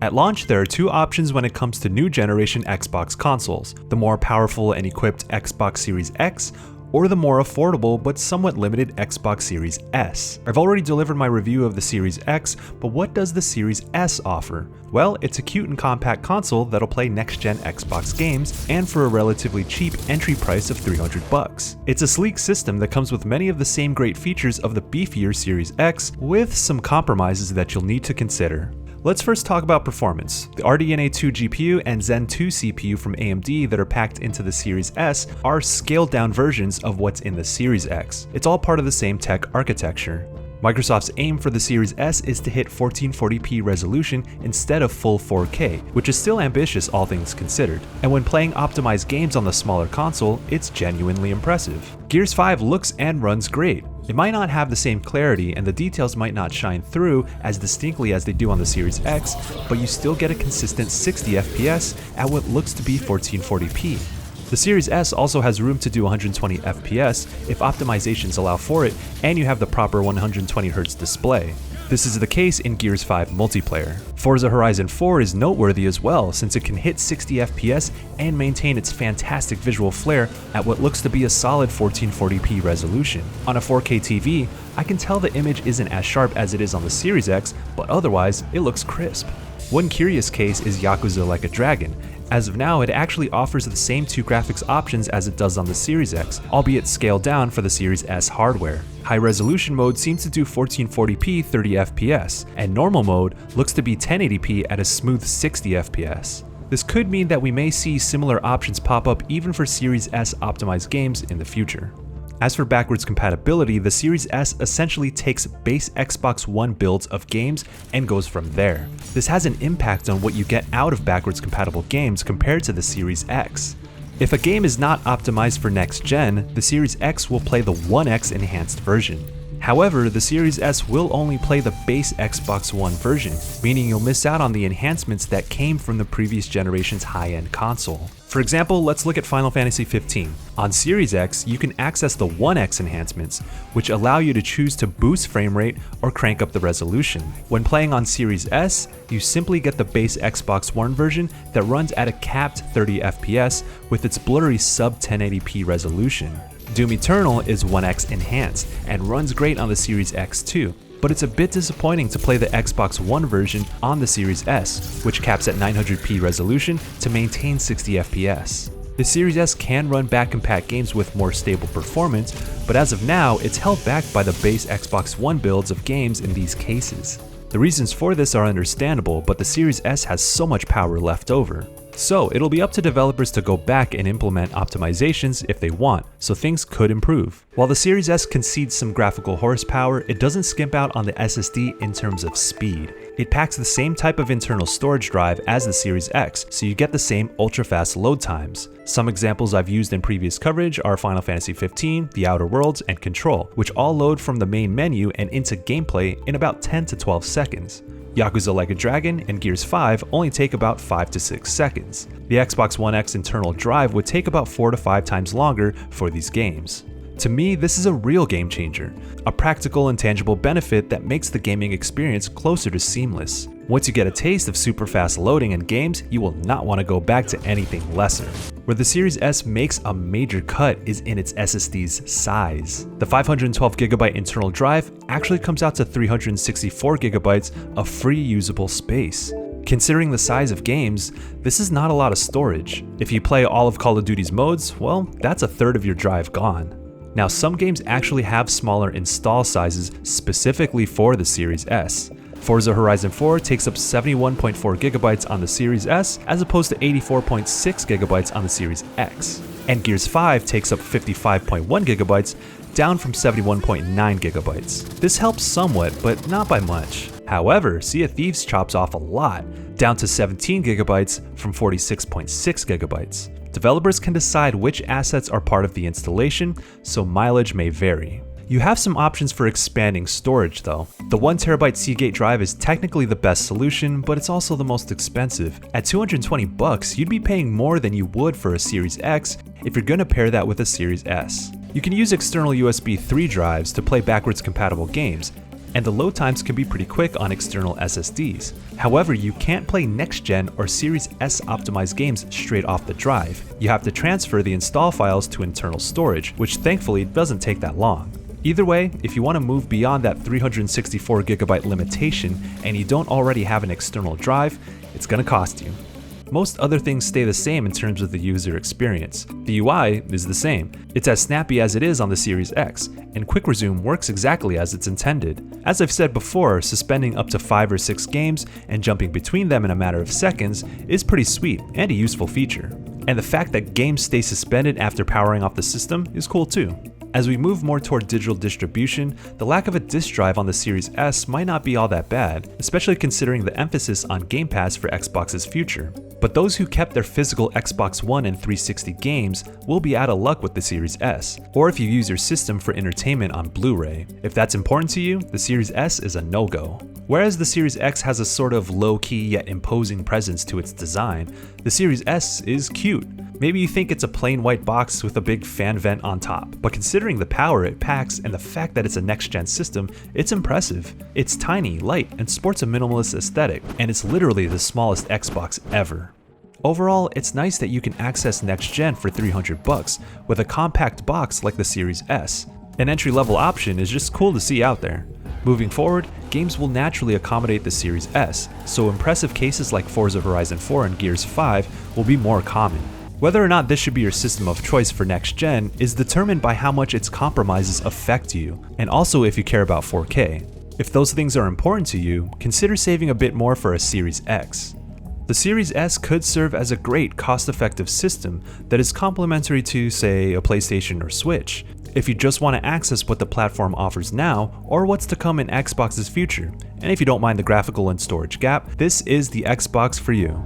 At launch, there are two options when it comes to new generation Xbox consoles: the more powerful and equipped Xbox Series X, or the more affordable but somewhat limited Xbox Series S. I've already delivered my review of the Series X, but what does the Series S offer? Well, it's a cute and compact console that'll play next-gen Xbox games, and for a relatively cheap entry price of $300. It's a sleek system that comes with many of the same great features of the beefier Series X, with some compromises that you'll need to consider. Let's first talk about performance. The RDNA 2 GPU and Zen 2 CPU from AMD that are packed into the Series S are scaled down versions of what's in the Series X. It's all part of the same tech architecture. Microsoft's aim for the Series S is to hit 1440p resolution instead of full 4K, which is still ambitious all things considered. And when playing optimized games on the smaller console, it's genuinely impressive. Gears 5 looks and runs great. It might not have the same clarity and the details might not shine through as distinctly as they do on the Series X, but you still get a consistent 60 FPS at what looks to be 1440p. The Series S also has room to do 120 FPS if optimizations allow for it and you have the proper 120Hz display. This is the case in Gears 5 multiplayer. Forza Horizon 4 is noteworthy as well, since it can hit 60 FPS and maintain its fantastic visual flair at what looks to be a solid 1440p resolution. On a 4K TV, I can tell the image isn't as sharp as it is on the Series X, but otherwise, it looks crisp. One curious case is Yakuza Like a Dragon. As of now, it actually offers the same two graphics options as it does on the Series X, albeit scaled down for the Series S hardware. High resolution mode seems to do 1440p 30 FPS, and normal mode looks to be 1080p at a smooth 60 FPS. This could mean that we may see similar options pop up even for Series S optimized games in the future. As for backwards compatibility, the Series S essentially takes base Xbox One builds of games and goes from there. This has an impact on what you get out of backwards compatible games compared to the Series X. If a game is not optimized for next gen, the Series X will play the 1X enhanced version. However, the Series S will only play the base Xbox One version, meaning you'll miss out on the enhancements that came from the previous generation's high-end console. For example, let's look at Final Fantasy 15. On Series X, you can access the 1X enhancements, which allow you to choose to boost frame rate or crank up the resolution. When playing on Series S, you simply get the base Xbox One version that runs at a capped 30 FPS with its blurry sub 1080p resolution. Doom Eternal is 1X enhanced and runs great on the Series X too, but it's a bit disappointing to play the Xbox One version on the Series S, which caps at 900p resolution to maintain 60 FPS. The Series S can run back-compat games with more stable performance, but as of now, it's held back by the base Xbox One builds of games in these cases. The reasons for this are understandable, but the Series S has so much power left over. So it'll be up to developers to go back and implement optimizations if they want, so things could improve. While the Series S concedes some graphical horsepower, it doesn't skimp out on the SSD in terms of speed. It packs the same type of internal storage drive as the Series X, so you get the same ultra-fast load times. Some examples I've used in previous coverage are Final Fantasy 15, The Outer Worlds, and Control, which all load from the main menu and into gameplay in about 10 to 12 seconds. Yakuza Like a Dragon and Gears 5 only take about 5 to 6 seconds. The Xbox One X internal drive would take about 4 to 5 times longer for these games. To me, this is a real game changer, a practical and tangible benefit that makes the gaming experience closer to seamless. Once you get a taste of super fast loading in games, you will not want to go back to anything lesser. Where the Series S makes a major cut is in its SSD's size. The 512GB internal drive actually comes out to 364GB of free usable space. Considering the size of games, this is not a lot of storage. If you play all of Call of Duty's modes, well, that's a third of your drive gone. Now, some games actually have smaller install sizes specifically for the Series S. Forza Horizon 4 takes up 71.4GB on the Series S as opposed to 84.6GB on the Series X. And Gears 5 takes up 55.1GB, down from 71.9GB. This helps somewhat, but not by much. However, Sea of Thieves chops off a lot, down to 17GB from 46.6GB. Developers can decide which assets are part of the installation, so mileage may vary. You have some options for expanding storage though. The 1TB Seagate drive is technically the best solution, but it's also the most expensive. At $220, you'd be paying more than you would for a Series X if you're gonna pair that with a Series S. You can use external USB 3 drives to play backwards compatible games, and the load times can be pretty quick on external SSDs. However, you can't play next-gen or Series S optimized games straight off the drive. You have to transfer the install files to internal storage, which thankfully doesn't take that long. Either way, if you want to move beyond that 364GB limitation and you don't already have an external drive, it's going to cost you. Most other things stay the same in terms of the user experience. The UI is the same. It's as snappy as it is on the Series X, and Quick Resume works exactly as it's intended. As I've said before, suspending up to 5 or 6 games and jumping between them in a matter of seconds is pretty sweet and a useful feature. And the fact that games stay suspended after powering off the system is cool too. As we move more toward digital distribution, the lack of a disk drive on the Series S might not be all that bad, especially considering the emphasis on Game Pass for Xbox's future. But those who kept their physical Xbox One and 360 games will be out of luck with the Series S, or if you use your system for entertainment on Blu-ray. If that's important to you, the Series S is a no-go. Whereas the Series X has a sort of low-key yet imposing presence to its design, the Series S is cute. Maybe you think it's a plain white box with a big fan vent on top, but considering the power it packs and the fact that it's a next-gen system, it's impressive. It's tiny, light, and sports a minimalist aesthetic, and it's literally the smallest Xbox ever. Overall, it's nice that you can access next-gen for $300 with a compact box like the Series S. An entry-level option is just cool to see out there. Moving forward, games will naturally accommodate the Series S, so impressive cases like Forza Horizon 4 and Gears 5 will be more common. Whether or not this should be your system of choice for next gen is determined by how much its compromises affect you, and also if you care about 4K. If those things are important to you, consider saving a bit more for a Series X. The Series S could serve as a great cost-effective system that is complementary to, say, a PlayStation or Switch, if you just want to access what the platform offers now or what's to come in Xbox's future. And if you don't mind the graphical and storage gap, this is the Xbox for you.